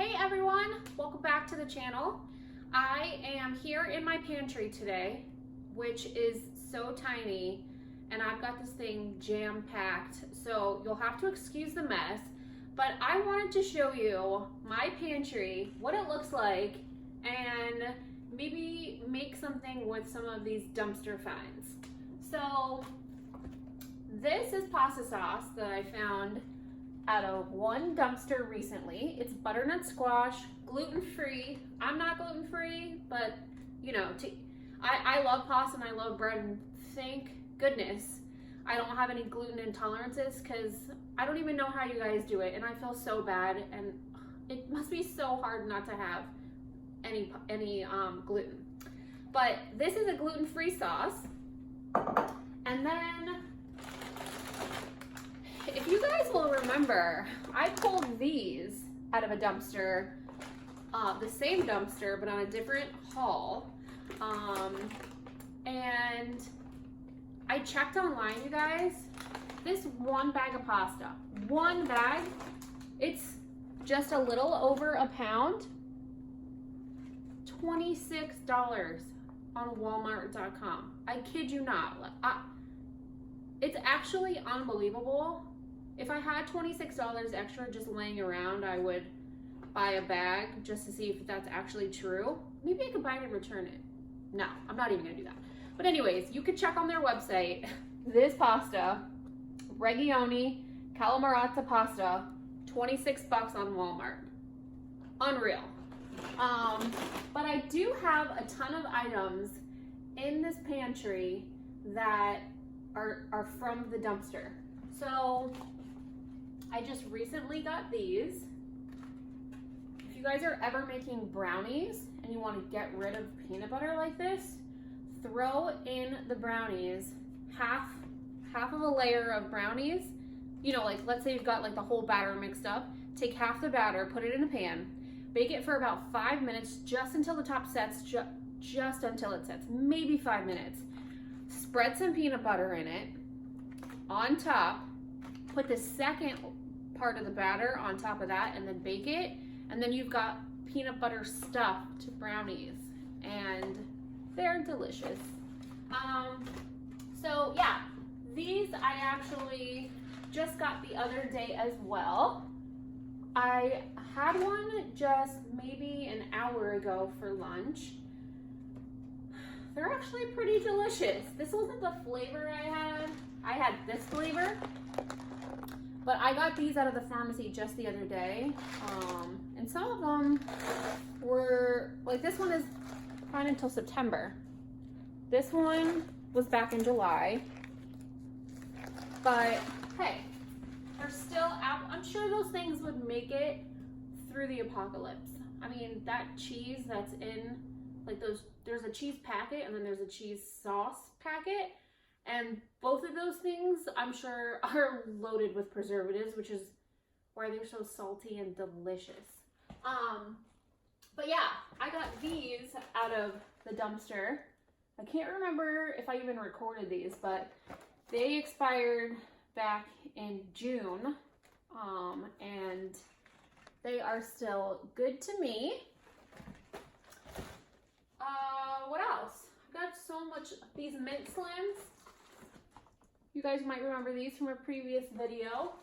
Hey everyone, welcome back to the channel. I am here in my pantry today, which is so tiny, and I've got this thing jam-packed, so you'll have to excuse the mess, but I wanted to show you my pantry, what it looks like, and maybe make something with some of these dumpster finds. So this is pasta sauce that I found out of one dumpster recently. It's butternut squash, gluten-free. I'm not gluten-free, but you know, I love pasta and I love bread, and thank goodness I don't have any gluten intolerances, because I don't even know how you guys do it, and I feel so bad, and it must be so hard not to have any gluten. But this is a gluten-free sauce. And then, if you guys will remember, I pulled these out of a dumpster, the same dumpster, but on a different haul. And I checked online, you guys. This one bag of pasta, one bag, it's just a little over a pound, $26 on Walmart.com. I kid you not. It's actually unbelievable. If I had $26 extra just laying around, I would buy a bag just to see if that's actually true. Maybe I could buy it and return it. No, I'm not even gonna do that. But anyways, you could check on their website. This pasta, Regione Calamariata pasta, 26 bucks on Walmart. Unreal. But I do have a ton of items in this pantry that are from the dumpster. So I just recently got these. If you guys are ever making brownies and you want to get rid of peanut butter like this, throw in the brownies, half of a layer of brownies. You know, like let's say you've got like the whole batter mixed up. Take half the batter, put it in a pan, bake it for about 5 minutes, just until the top sets, just until it sets, maybe 5 minutes. Spread some peanut butter in it. On top, put the second part of the batter on top of that, and then bake it. And then you've got peanut butter stuffed brownies, and they're delicious. So yeah, these I actually just got the other day as well. I had one just maybe an hour ago for lunch. They're actually pretty delicious. This wasn't the flavor I had. I had this flavor, but I got these out of the pharmacy just the other day. And some of them were, like this one is fine until September. This one was back in July. But hey, they're still out. I'm sure those things would make it through the apocalypse. I mean, that cheese that's in like those, there's a cheese packet and then there's a cheese sauce packet, and both of those things I'm sure are loaded with preservatives, which is why they're so salty and delicious. But yeah, I got these out of the dumpster. I can't remember if I even recorded these, but they expired back in June, and they are still good to me. What else? I've got so much, these mint slims. You guys might remember these from a previous video.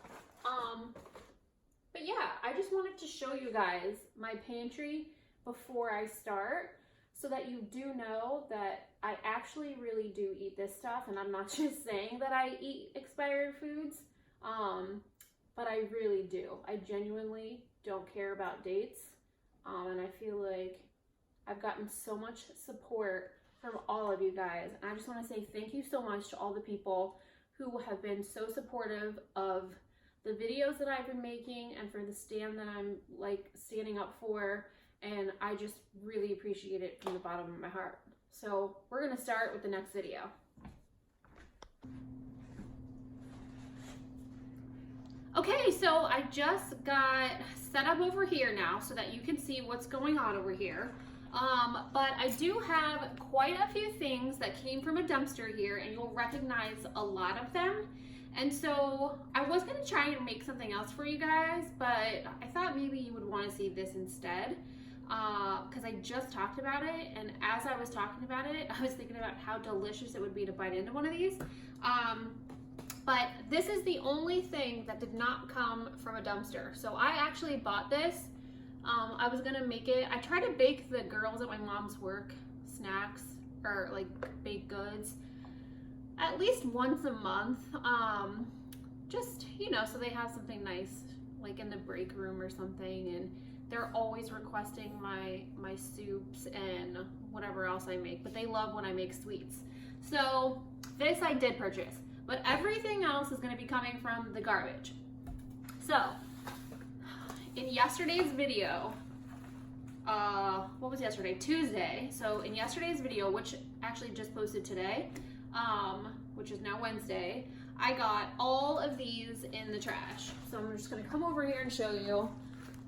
But yeah, I just wanted to show you guys my pantry before I start, so that you do know that I actually really do eat this stuff, and I'm not just saying that I eat expired foods, but I really do. I genuinely don't care about dates, and I feel like I've gotten so much support from all of you guys, and I just want to say thank you so much to all the people who have been so supportive of the videos that I've been making and for the stand that I'm like standing up for, and I just really appreciate it from the bottom of my heart. So we're gonna start with the next video. Okay, so I just got set up over here now so that you can see what's going on over here. But I do have quite a few things that came from a dumpster here, and you'll recognize a lot of them. And so I was gonna try and make something else for you guys, but I thought maybe you would want to see this instead, because I just talked about it, and as I was talking about it, I was thinking about how delicious it would be to bite into one of these. But this is the only thing that did not come from a dumpster. So I actually bought this. I was gonna make it. I try to bake the girls at my mom's work snacks, or like baked goods, at least once a month. Just, you know, so they have something nice like in the break room or something, and they're always requesting my soups and whatever else I make, but they love when I make sweets. So this I did purchase, but everything else is going to be coming from the garbage. So in yesterday's video, what was yesterday? Tuesday. So in yesterday's video, which actually just posted today, which is now Wednesday, I got all of these in the trash. So I'm just gonna come over here and show you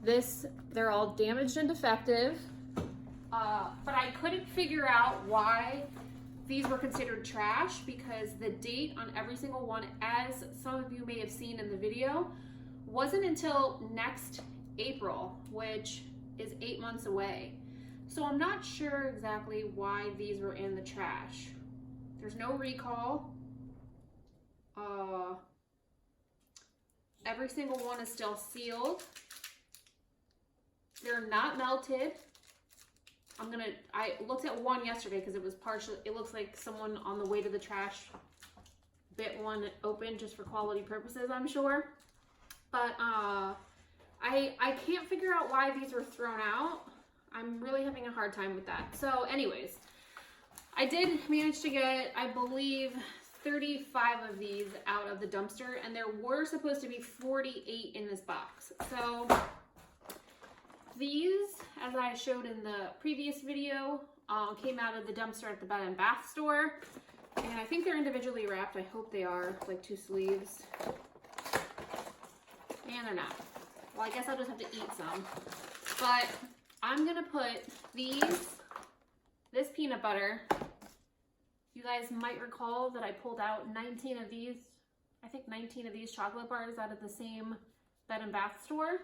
this. They're all damaged and defective, but I couldn't figure out why these were considered trash, because the date on every single one, as some of you may have seen in the video, wasn't until next April, which is 8 months away. So I'm not sure exactly why these were in the trash. There's no recall. Every single one is still sealed. They're not melted. I looked at one yesterday because it was partial. It looks like someone on the way to the trash bit one open just for quality purposes, I'm sure. But I can't figure out why these were thrown out. I'm really having a hard time with that. So anyways, I did manage to get, I believe, 35 of these out of the dumpster, and there were supposed to be 48 in this box. So these, as I showed in the previous video, came out of the dumpster at the Bed and Bath store, and I think they're individually wrapped. I hope they are, like 2 sleeves. And they're not. Well, I guess I'll just have to eat some. But I'm gonna put this peanut butter. You guys might recall that I pulled out 19 of these, I think 19 of these chocolate bars out of the same Bed and Bath store.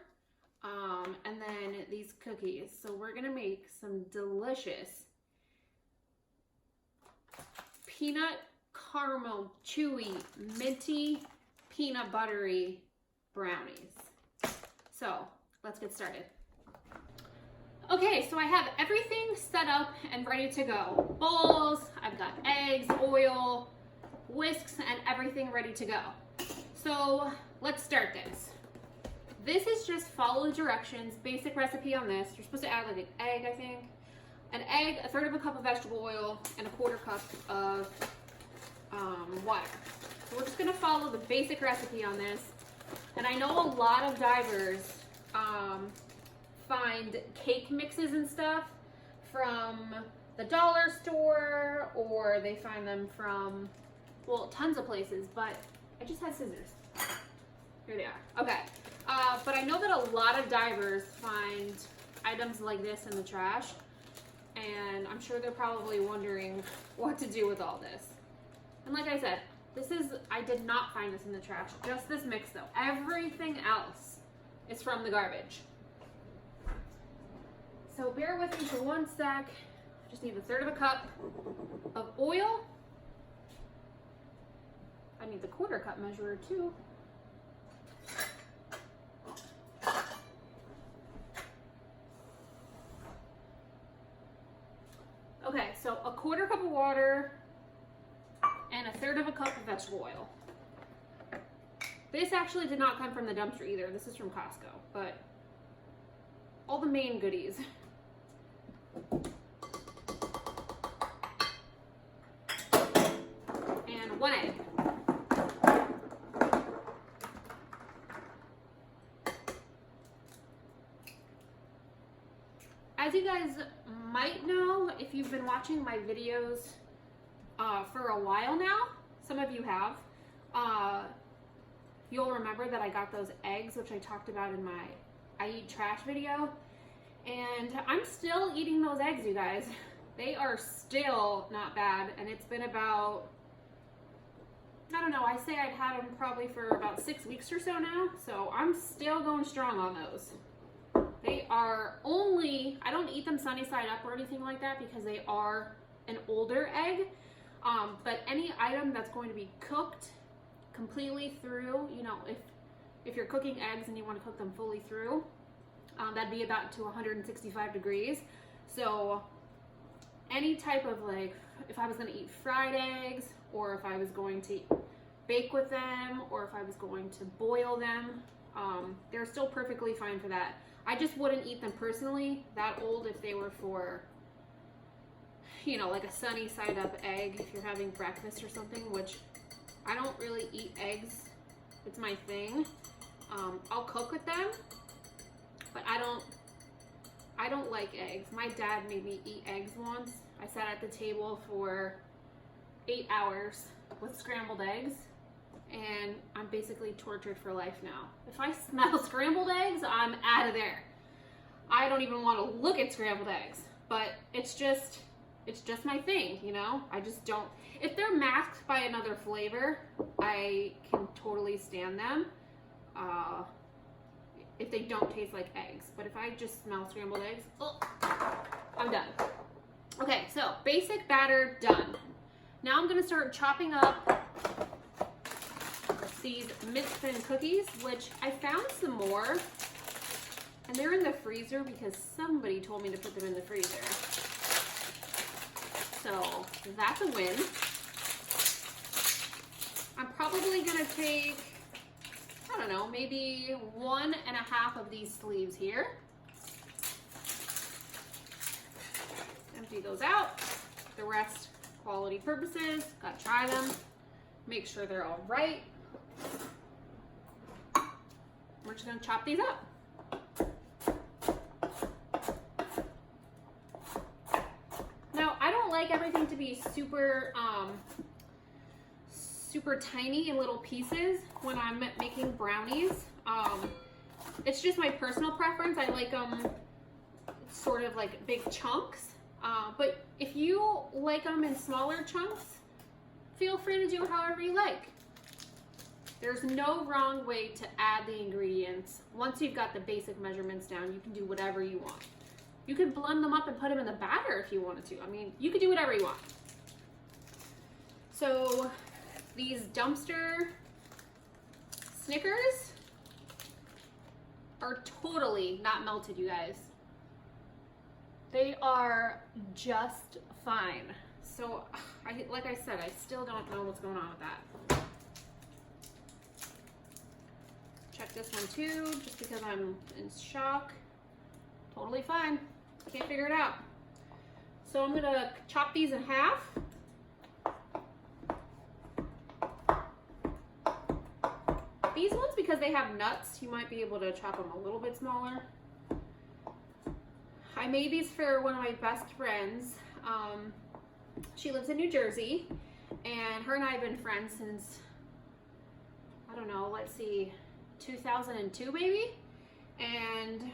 And then these cookies. So we're gonna make some delicious peanut caramel chewy minty peanut buttery brownies. So let's get started. Okay, so I have everything set up and ready to go. Bowls, I've got eggs, oil, whisks, and everything ready to go. So let's start this. This is just follow the directions, basic recipe on this. You're supposed to add like an egg, I think. An egg, 1/3 of a cup of vegetable oil, and 1/4 cup of water. So we're just gonna follow the basic recipe on this. And I know a lot of divers find cake mixes and stuff from the dollar store, or they find them from, well, tons of places, but I just had scissors. Here they are. Okay. But I know that a lot of divers find items like this in the trash, and I'm sure they're probably wondering what to do with all this. And like I said, I did not find this in the trash, just this mix though. Everything else is from the garbage. So bear with me for 1 sec. I just need 1/3 of a cup of oil. I need the 1/4 cup measurer too. Okay, so 1/4 cup of water and 1/3 of a cup of vegetable oil. This actually did not come from the dumpster either. This is from Costco, but all the main goodies. And 1 egg. As you guys might know, if you've been watching my videos for a while now, some of you have, you'll remember that I got those eggs, which I talked about in my I Eat Trash video. And I'm still eating those eggs, you guys. They are still not bad, and it's been about I don't know, I say I'd had them probably for about 6 weeks or so now, so I'm still going strong on those. They are only, I don't eat them sunny side up or anything like that because they are an older egg, but any item that's going to be cooked completely through, you know, if you're cooking eggs and you want to cook them fully through, that'd be about to 165 degrees. So any type of, like, if I was going to eat fried eggs, or if I was going to bake with them, or if I was going to boil them, they're still perfectly fine for that. I just wouldn't eat them personally that old if they were for, you know, like a sunny side up egg if you're having breakfast or something, which I don't really eat eggs. It's my thing. I'll cook with them, but I don't like eggs. My dad made me eat eggs once. I sat at the table for 8 hours with scrambled eggs, and I'm basically tortured for life now. If I smell scrambled eggs, I'm out of there. I don't even want to look at scrambled eggs, but it's just my thing, you know? I just don't, if they're masked by another flavor, I can totally stand them. If they don't taste like eggs, but if I just smell scrambled eggs, oh, I'm done. Okay, so basic batter done. Now I'm gonna start chopping up these Mint Thin cookies, which I found some more, and they're in the freezer because somebody told me to put them in the freezer. So that's a win. I'm probably gonna take, I don't know, maybe 1.5 of these sleeves here. Empty those out. The rest, quality purposes, gotta try them, make sure they're all right. We're just gonna chop these up. Now, I don't like everything to be super, super tiny in little pieces when I'm making brownies. It's just my personal preference. I like them sort of like big chunks. But if you like them in smaller chunks, feel free to do however you like. There's no wrong way to add the ingredients. Once you've got the basic measurements down, you can do whatever you want. You could blend them up and put them in the batter if you wanted to. I mean, you could do whatever you want. So these dumpster Snickers are totally not melted, you guys. They are just fine. So, like I said, I still don't know what's going on with that. Check this one too, just because I'm in shock. Totally fine. Can't figure it out. So I'm gonna chop these in half. These ones, because they have nuts, you might be able to chop them a little bit smaller. I made these for one of my best friends. She lives in New Jersey, and her and I have been friends since, I don't know, let's see, 2002 maybe? And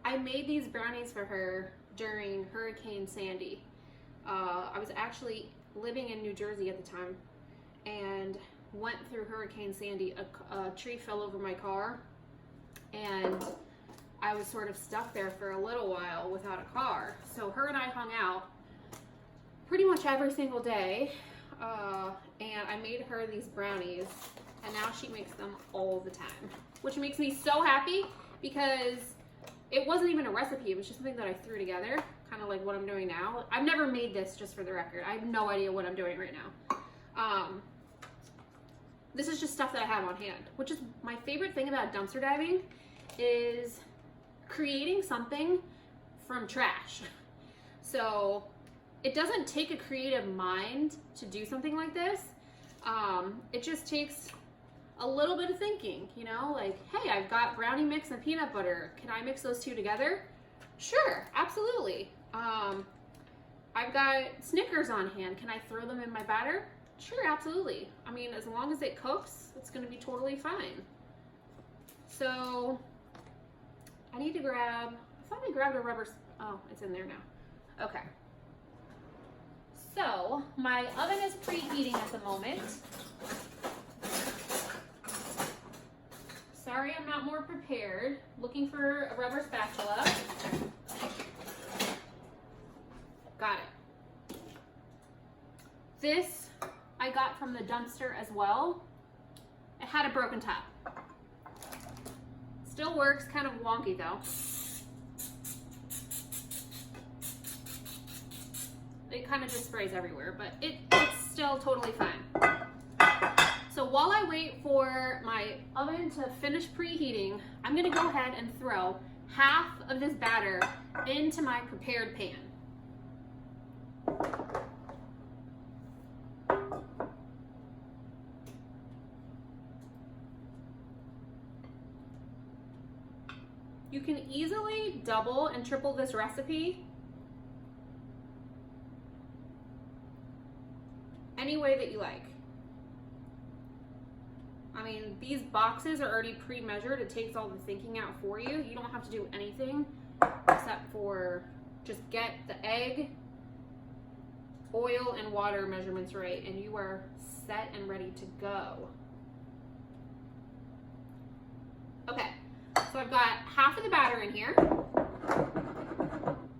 I made these brownies for her during Hurricane Sandy. I was actually living in New Jersey at the time, and went through Hurricane Sandy. A tree fell over my car, and I was sort of stuck there for a little while without a car. So her and I hung out pretty much every single day, and I made her these brownies, and now she makes them all the time, which makes me so happy because it wasn't even a recipe. It was just something that I threw together, kind of like what I'm doing now. I've never made this, just for the record. I have no idea what I'm doing right now. This is just stuff that I have on hand, which is my favorite thing about dumpster diving, is creating something from trash. So it doesn't take a creative mind to do something like this. It just takes a little bit of thinking, you know, like, hey, I've got brownie mix and peanut butter. Can I mix those two together? Sure, absolutely. I've got Snickers on hand. Can I throw them in my batter? Sure, absolutely. I mean, as long as it cooks, it's gonna be totally fine. So I need to grab, I thought I grabbed a rubber, oh, it's in there now. Okay. So my oven is preheating at the moment. Sorry, I'm not more prepared. Looking for a rubber spatula. Got it. This I got from the dumpster as well. It had a broken top. Still works, kind of wonky though. It kind of just sprays everywhere, but it's still totally fine. So while I wait for my oven to finish preheating, I'm gonna go ahead and throw half of this batter into my prepared pan. You can easily double and triple this recipe any way that you like. I mean, these boxes are already pre-measured. It takes all the thinking out for you. You don't have to do anything except for just get the egg, oil, and water measurements right, and you are set and ready to go. Okay, so I've got half of the batter in here.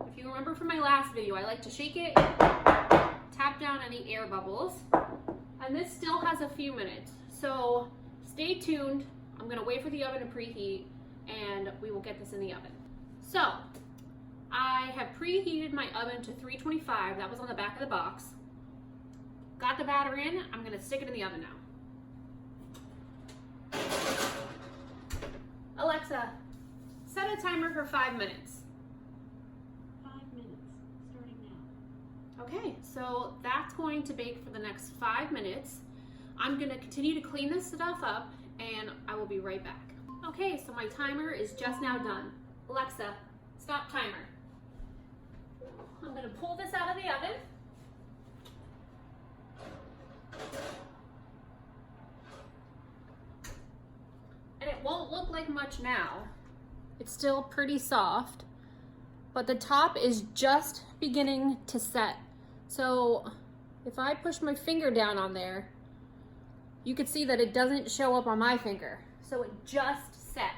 If you remember from my last video, I like to shake it, tap down any air bubbles, and this still has a few minutes. So stay tuned. I'm gonna wait for the oven to preheat and we will get this in the oven. So I have preheated my oven to 325. That was on the back of the box. Got the batter in. I'm gonna stick it in the oven now. Alexa, set a timer for 5 minutes. 5 minutes, starting now. Okay, so that's going to bake for the next 5 minutes. I'm gonna continue to clean this stuff up and I will be right back. Okay, so my timer is just now done. Alexa, stop timer. I'm gonna pull this out of the oven. And it won't look like much now. It's still pretty soft, but the top is just beginning to set. So if I push my finger down on there, you can see that it doesn't show up on my finger. So it just set.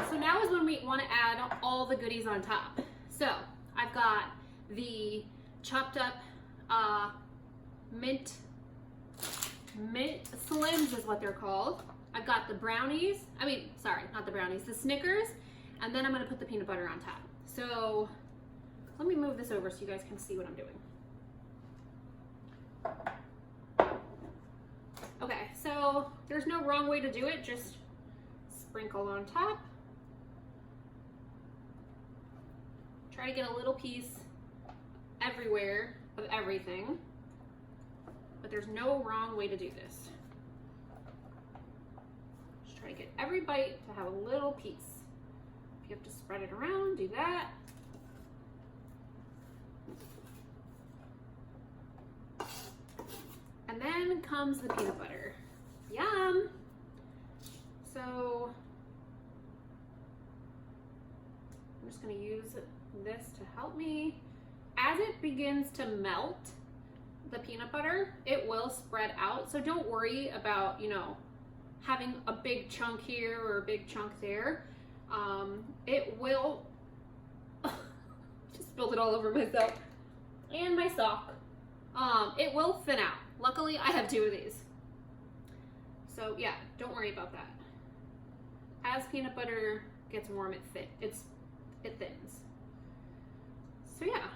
So now is when we want to add all the goodies on top. So I've got the chopped up mint slims is what they're called. I've got the brownies, not the brownies, the Snickers, and then I'm gonna put the peanut butter on top. So let me move this over so you guys can see what I'm doing. Okay, so there's no wrong way to do it, just sprinkle on top. Try to get a little piece everywhere of everything, but there's no wrong way to do this. Just try to get every bite to have a little piece. If you have to spread it around, do that. And then comes the peanut butter. Yum! So I'm just gonna use this to help me. As it begins to melt, the peanut butter, it will spread out. So don't worry about, having a big chunk here or a big chunk there. It will, just spilled it all over myself and my sock. It will thin out. Luckily, I have 2 of these. So yeah, don't worry about that. As peanut butter gets warm, it thins. So yeah.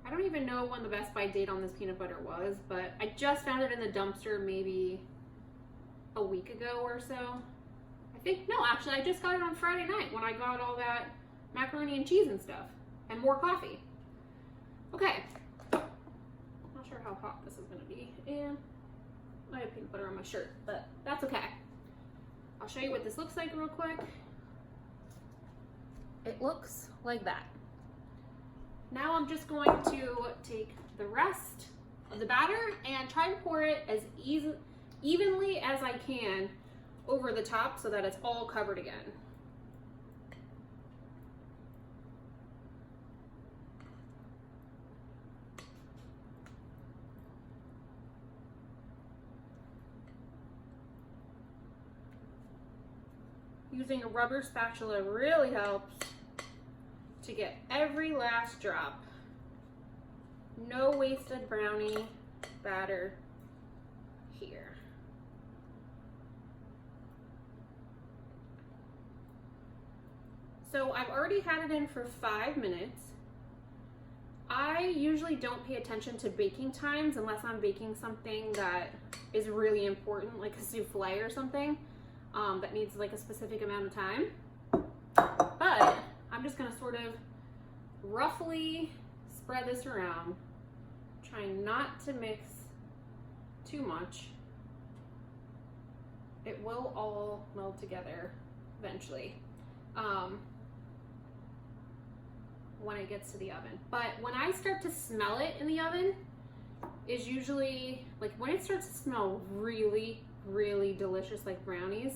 I don't even know when the best by date on this peanut butter was, but I just found it in the dumpster maybe a week ago or so. Actually, I just got it on Friday night when I got all that macaroni and cheese and stuff, and more coffee. Okay. Not sure how hot this is gonna be, and I have peanut butter on my shirt, but that's okay. I'll show you what this looks like real quick. It looks like that. Now I'm just going to take the rest of the batter and try to pour it as evenly as I can over the top so that it's all covered again. using a rubber spatula really helps to get every last drop. No wasted brownie batter here. So I've already had it in for 5 minutes. I usually don't pay attention to baking times unless I'm baking something that is really important, like a souffle or something that needs like a specific amount of time. But I'm just gonna sort of roughly spread this around, trying not to mix too much. It will all meld together eventually when it gets to the oven. But when I start to smell it in the oven is usually, like when it starts to smell really, really delicious like brownies,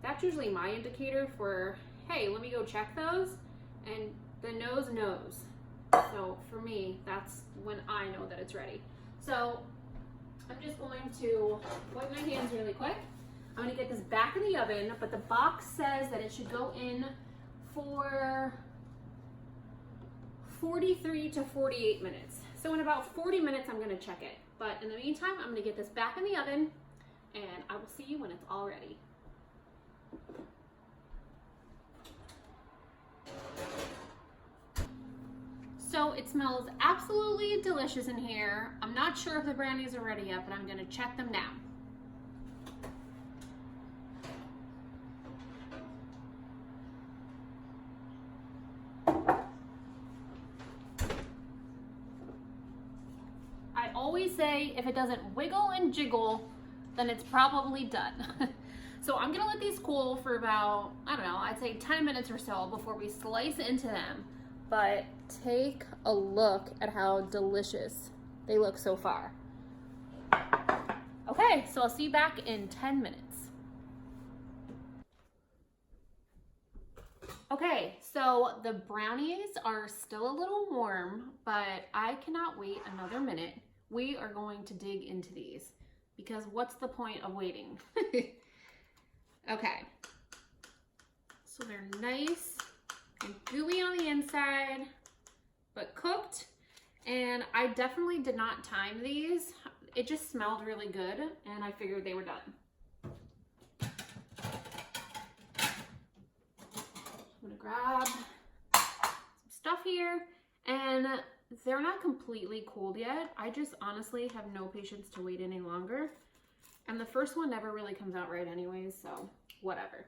that's usually my indicator for, hey, let me go check those. And the nose knows. So for me, that's when I know that it's ready. So I'm just going to wipe my hands really quick. I'm gonna get this back in the oven, but the box says that it should go in for 43 to 48 minutes. So in about 40 minutes, I'm gonna check it. But in the meantime, I'm gonna get this back in the oven and I will see you when it's all ready. So it smells absolutely delicious in here. I'm not sure if the brownies are ready yet, but I'm gonna check them now. I always say if it doesn't wiggle and jiggle, then it's probably done. So I'm gonna let these cool for about, I don't know, I'd say 10 minutes or so before we slice into them. But take a look at how delicious they look so far. Okay, so I'll see you back in 10 minutes. Okay, so the brownies are still a little warm, but I cannot wait another minute. We are going to dig into these because what's the point of waiting? Okay, so they're nice and gooey on the inside, but cooked. And I definitely did not time these. It just smelled really good and I figured they were done. I'm gonna grab some stuff here, and they're not completely cooled yet. I just honestly have no patience to wait any longer. And the first one never really comes out right anyways, so whatever.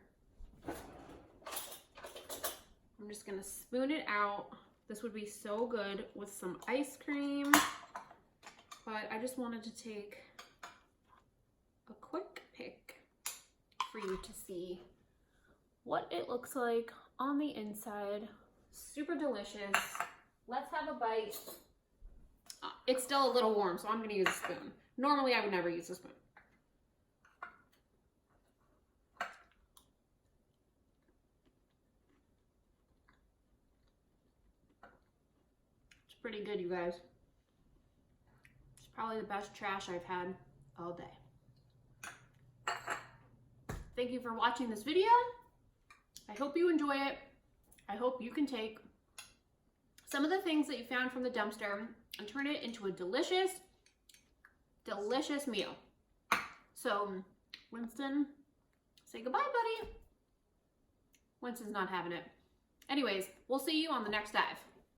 I'm just gonna spoon it out. This would be so good with some ice cream, but I just wanted to take a quick pic for you to see what it looks like on the inside. Super delicious. Let's have a bite. It's still a little warm, so I'm gonna use a spoon. Normally I would never use a spoon. It's pretty good, you guys. It's probably the best trash I've had all day. Thank you for watching this video. I hope you enjoy it. I hope you can take some of the things that you found from the dumpster and turn it into a delicious, delicious meal. So, Winston, say goodbye, buddy. Winston's not having it. Anyways, we'll see you on the next dive.